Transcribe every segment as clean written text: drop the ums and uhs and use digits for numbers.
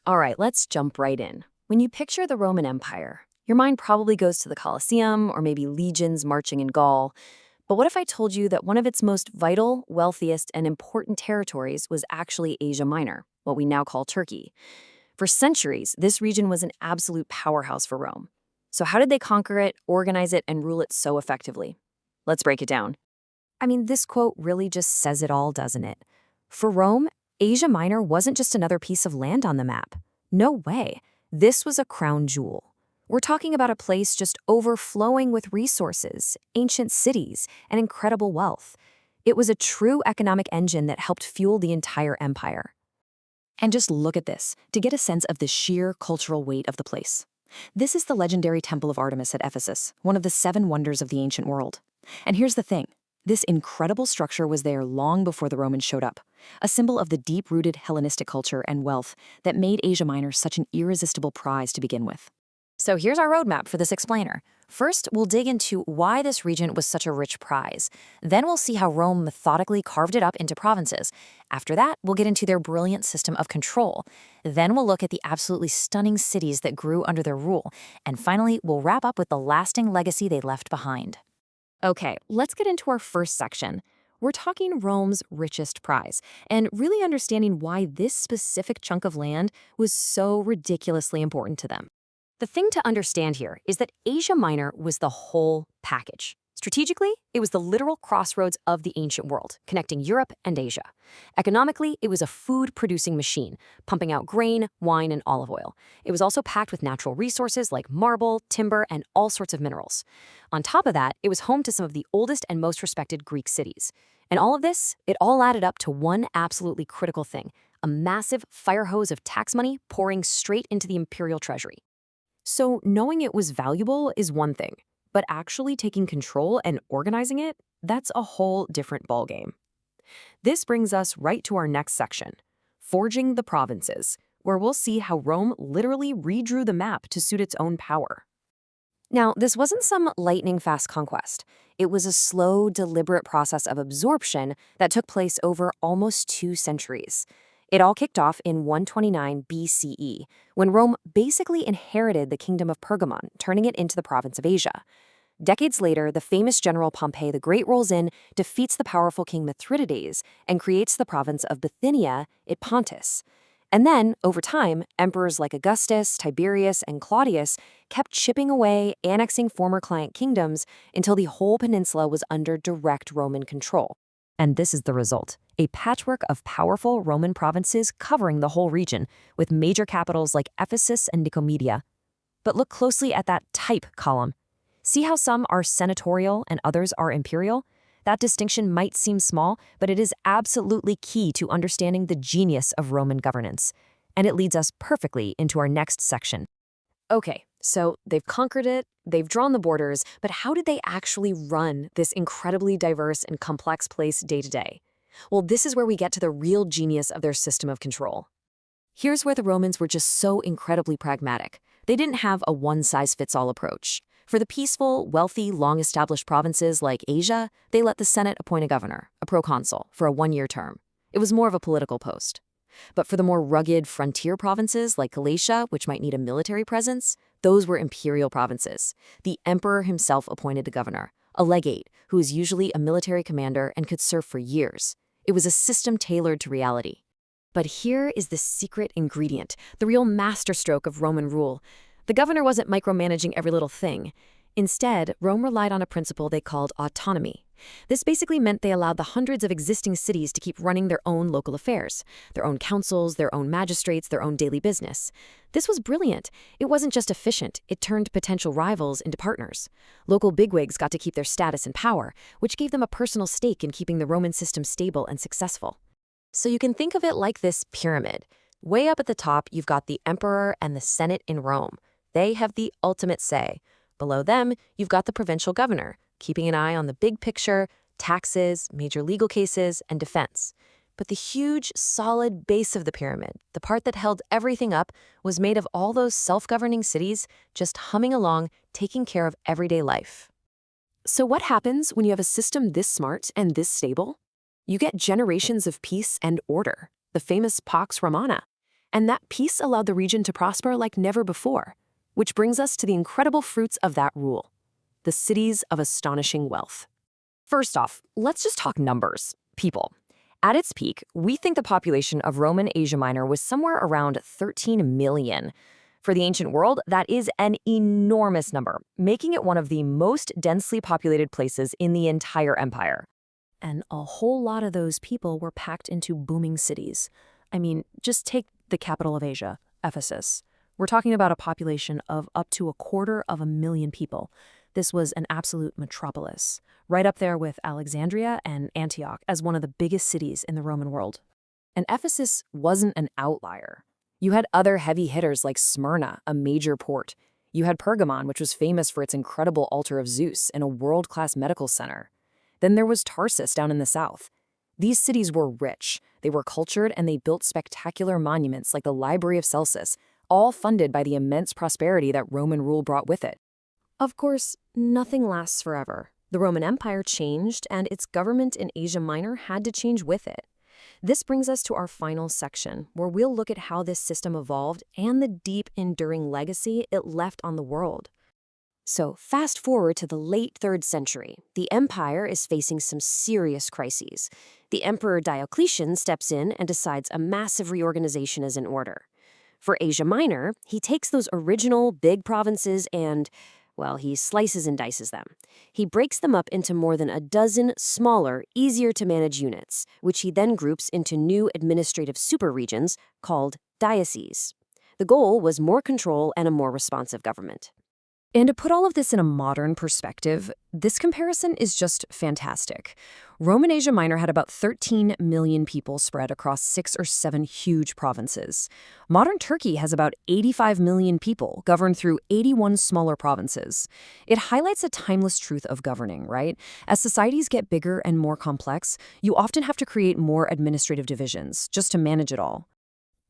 All right, let's jump right in. When you picture the Roman Empire, your mind probably goes to the Colosseum or maybe legions marching in Gaul. But what if I told you that one of its most vital, wealthiest, and important territories was actually Asia Minor, what we now call Turkey? For centuries, this region was an absolute powerhouse for Rome. So how did they conquer it, organize it, and rule it so effectively? Let's break it down. I mean, this quote really just says it all, doesn't it? For Rome, Asia Minor wasn't just another piece of land on the map. No way. This was a crown jewel. We're talking about a place just overflowing with resources, ancient cities, and incredible wealth. It was a true economic engine that helped fuel the entire empire. And just look at this to get a sense of the sheer cultural weight of the place. This is the legendary Temple of Artemis at Ephesus, one of the 7 wonders of the ancient world. And here's the thing. This incredible structure was there long before the Romans showed up, a symbol of the deep-rooted Hellenistic culture and wealth that made Asia Minor such an irresistible prize to begin with. So here's our roadmap for this explainer. First, we'll dig into why this region was such a rich prize. Then we'll see how Rome methodically carved it up into provinces. After that, we'll get into their brilliant system of control. Then we'll look at the absolutely stunning cities that grew under their rule. And finally, we'll wrap up with the lasting legacy they left behind. Okay, let's get into our first section. We're talking Rome's richest prize, and really understanding why this specific chunk of land was so ridiculously important to them. The thing to understand here is that Asia Minor was the whole package. Strategically, it was the literal crossroads of the ancient world, connecting Europe and Asia. Economically, it was a food-producing machine, pumping out grain, wine, and olive oil. It was also packed with natural resources like marble, timber, and all sorts of minerals. On top of that, it was home to some of the oldest and most respected Greek cities. And all of this, it all added up to one absolutely critical thing, a massive fire hose of tax money pouring straight into the imperial treasury. So knowing it was valuable is one thing. But actually taking control and organizing it, that's a whole different ballgame. This brings us right to our next section, forging the provinces, where we'll see how Rome literally redrew the map to suit its own power. Now, this wasn't some lightning-fast conquest. It was a slow, deliberate process of absorption that took place over almost 2 centuries. It all kicked off in 129 BCE, when Rome basically inherited the kingdom of Pergamon, turning it into the province of Asia. Decades later, the famous general Pompey the Great rolls in, defeats the powerful king Mithridates, and creates the province of Bithynia at Pontus. And then, over time, emperors like Augustus, Tiberius, and Claudius kept chipping away, annexing former client kingdoms until the whole peninsula was under direct Roman control. And this is the result, a patchwork of powerful Roman provinces covering the whole region, with major capitals like Ephesus and Nicomedia. But look closely at that type column. See how some are senatorial and others are imperial? That distinction might seem small, but it is absolutely key to understanding the genius of Roman governance. And it leads us perfectly into our next section. Okay, so they've conquered it, they've drawn the borders, but how did they actually run this incredibly diverse and complex place day to day? Well, this is where we get to the real genius of their system of control. Here's where the Romans were just so incredibly pragmatic. They didn't have a one-size-fits-all approach. For the peaceful, wealthy, long-established provinces like Asia, they let the Senate appoint a governor, a proconsul, for a 1-year term. It was more of a political post. But for the more rugged frontier provinces like Galatia, which might need a military presence, those were imperial provinces. The emperor himself appointed a governor, a legate, who was usually a military commander and could serve for years. It was a system tailored to reality. But here is the secret ingredient, the real masterstroke of Roman rule. The governor wasn't micromanaging every little thing. Instead, Rome relied on a principle they called autonomy. This basically meant they allowed the hundreds of existing cities to keep running their own local affairs, their own councils, their own magistrates, their own daily business. This was brilliant. It wasn't just efficient, it turned potential rivals into partners. Local bigwigs got to keep their status and power, which gave them a personal stake in keeping the Roman system stable and successful. So you can think of it like this pyramid. Way up at the top, you've got the emperor and the Senate in Rome. They have the ultimate say. Below them, you've got the provincial governor, keeping an eye on the big picture, taxes, major legal cases, and defense. But the huge, solid base of the pyramid, the part that held everything up, was made of all those self-governing cities just humming along, taking care of everyday life. So what happens when you have a system this smart and this stable? You get generations of peace and order, the famous Pax Romana. And that peace allowed the region to prosper like never before, which brings us to the incredible fruits of that rule, the cities of astonishing wealth. First off, let's just talk numbers. People. At its peak, we think the population of Roman Asia Minor was somewhere around 13 million. For the ancient world, that is an enormous number, making it one of the most densely populated places in the entire empire. And a whole lot of those people were packed into booming cities. I mean, just take the capital of Asia, Ephesus. We're talking about a population of up to 250,000 people. This was an absolute metropolis, right up there with Alexandria and Antioch as one of the biggest cities in the Roman world. And Ephesus wasn't an outlier. You had other heavy hitters like Smyrna, a major port. You had Pergamon, which was famous for its incredible altar of Zeus and a world-class medical center. Then there was Tarsus down in the south. These cities were rich, they were cultured, and they built spectacular monuments like the Library of Celsus, all funded by the immense prosperity that Roman rule brought with it. Of course, nothing lasts forever. The Roman Empire changed, and its government in Asia Minor had to change with it. This brings us to our final section, where we'll look at how this system evolved and the deep, enduring legacy it left on the world. So fast forward to the late 3rd century. The empire is facing some serious crises. The emperor Diocletian steps in and decides a massive reorganization is in order. For Asia Minor, he takes those original big provinces and, well, he slices and dices them. He breaks them up into more than a dozen smaller, easier-to-manage units, which he then groups into new administrative superregions called dioceses. The goal was more control and a more responsive government. And to put all of this in a modern perspective, this comparison is just fantastic. Roman Asia Minor had about 13 million people spread across 6 or 7 huge provinces. Modern Turkey has about 85 million people governed through 81 smaller provinces. It highlights a timeless truth of governing, right? As societies get bigger and more complex, you often have to create more administrative divisions just to manage it all.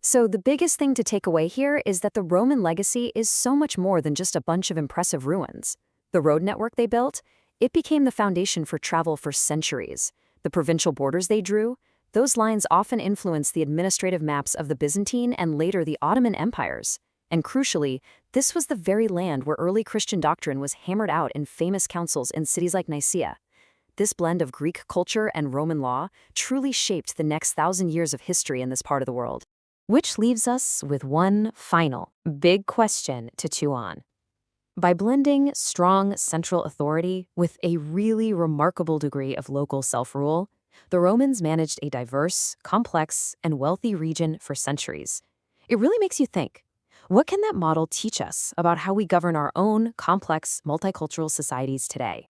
So the biggest thing to take away here is that the Roman legacy is so much more than just a bunch of impressive ruins. The road network they built, it became the foundation for travel for centuries. The provincial borders they drew, those lines often influenced the administrative maps of the Byzantine and later the Ottoman empires. And crucially, this was the very land where early Christian doctrine was hammered out in famous councils in cities like Nicaea. This blend of Greek culture and Roman law truly shaped the next 1,000 years of history in this part of the world. Which leaves us with one final, big question to chew on. By blending strong central authority with a really remarkable degree of local self-rule, the Romans managed a diverse, complex, and wealthy region for centuries. It really makes you think, what can that model teach us about how we govern our own complex, multicultural societies today?